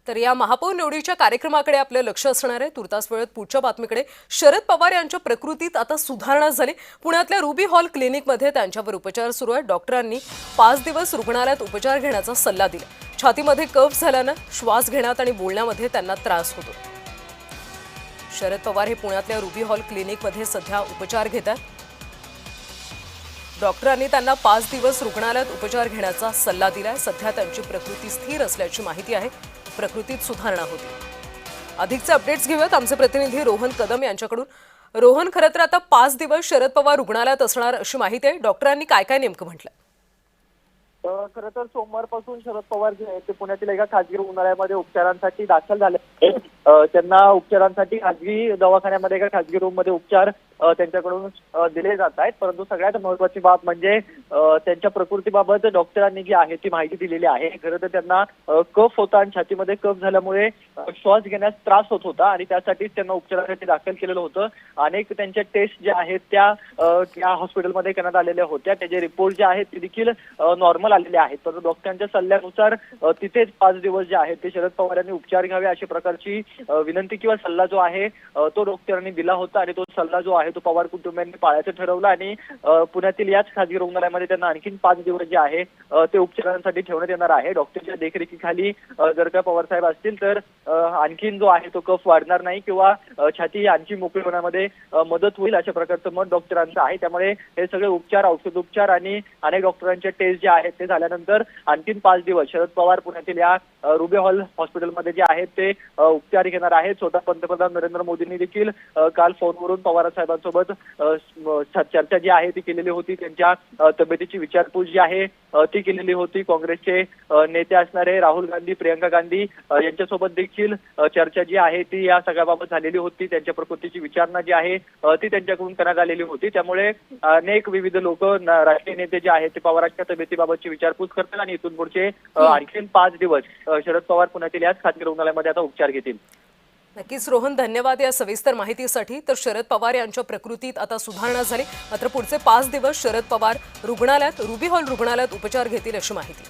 तर या महापौर निवडीच्या कार्यक्रमाकडे आपलं लक्ष असणार आहे। तुर्तास वेळेत पुढच्या बातमीकडे। शरद पवार यांच्या प्रकृतीत आता सुधारणा झाली। पुण्यातल्या रुबी हॉल क्लिनिकमध्ये त्यांच्यावर उपचार सुरू आहेत। डॉक्टरांनी 5 दिवस रुग्णालयात उपचार घेण्याचा सल्ला दिला। छातीमध्ये कफ झाल्याने श्वास घेण्यात आणि बोलण्यामध्ये त्यांना त्रास होतो। शरद पवार हे पुण्यातल्या रुबी हॉल क्लिनिकमध्ये सध्या उपचार घेतात। डॉक्टरांनी त्यांना 5 दिवस रुग्णालयात उपचार घेण्याचा सल्ला दिलाय। सध्या त्यांची प्रकृती स्थिर असल्याची माहिती आहे। प्रकृतीत सुधारणा होती। अधिकचे अपडेट्स घेऊयात आमचे प्रतिनिधी रोहन कदम यांच्याकडून। रोहन, खरं तर आता 5 दिवस शरद पवार रुग्णालयात असणार अशी माहिती आहे। डॉक्टरांनी काय काय नेमकं म्हटलं? खरं तर सोमवारपासून शरद पवार जे आहेत ते पुण्यातील एका खासगी रुग्णालयामध्ये उपचारांसाठी दाखल झाले। त्यांना उपचारांसाठी खासगी दवाखान्यामध्ये एका खासगी रूम मध्ये उपचार त्यांच्याकडून दिले जात आहेत। परंतु सगळ्यात महत्त्वाची बाब म्हणजे त्यांच्या प्रकृतीबाबत डॉक्टरांनी जी आहे ती माहिती दिलेली आहे। खरं तर त्यांना कफ होता आणि छातीमध्ये कफ झाल्यामुळे श्वास घेण्यास त्रास होत होता आणि त्यासाठीच त्यांना उपचारासाठी दाखल केलेलं होतं। अनेक त्यांच्या टेस्ट ज्या आहेत त्या हॉस्पिटलमध्ये करण्यात आलेल्या होत्या। त्याचे रिपोर्ट जे आहेत ते देखील नॉर्मल आलेले आहेत। परंतु डॉक्टरांच्या सल्ल्यानुसार तिथेच 5 दिवस जे आहेत ते शरद पवार यांनी उपचार घ्यावे अशा प्रकारची विनंती किंवा सल्ला जो आहे तो डॉक्टरांनी दिला होता आणि तो सल्ला जो आहे तो पवार कुटुंबियांनी पाळायचं ठरवलं आणि पुण्यातील याच खासगी रुग्णालयामध्ये त्यांना आणखीन 5 दिवस जे आहे ते उपचारांसाठी ठेवण्यात येणार आहे। डॉक्टरच्या देखरेखीखाली जर का पवार साहेब असतील तर आणखीन जो आहे तो कफ वाढणार नाही किंवा छाती आणखी मोकळी होण्यामध्ये मदत होईल अशा प्रकारचं मत डॉक्टरांचं आहे। त्यामुळे हे सगळे उपचार, औषधोपचार आणि अनेक डॉक्टरांचे टेस्ट जे आहेत ते झाल्यानंतर आणखीन 5 दिवस शरद पवार पुण्यातील या रुबी हॉल हॉस्पिटलमध्ये जे आहेत ते उपचार घेणार आहेत। स्वतः पंतप्रधान नरेंद्र मोदींनी देखील काल फोनवरून पवार साहेबांसोबत चर्चा जी आहे ती केलेली होती। त्यांच्या तब्येतीची विचारपूस जी आहे ती केलेली होती। काँग्रेसचे नेते असणारे राहुल गांधी, प्रियंका गांधी यांच्यासोबत देखील चर्चा जी आहे ती या सगळ्याबाबत झालेली होती। त्यांच्या प्रकृतीची विचारणा जी आहे ती त्यांच्याकडून करण्यात आलेली होती। त्यामुळे अनेक विविध लोक, राजकीय नेते जे आहेत ते पवारांच्या तब्येतीबाबतची विचारपूस करतात आणि इथून पुढचे आणखीन 5 दिवस शरद पवार पुण्यातील याच खासगी रुग्णालयामध्ये आता उपचार घेतील। नक्कीच रोहन, धन्यवाद या सविस्तर माहितीसाठी। तर शरद पवार यांच्या प्रकृतीत आता सुधारणा झाली, मात्र पुढचे 5 दिवस शरद पवार रुग्णालयात रुबी हॉल रुग्णालयात उपचार घेतील अशी माहिती।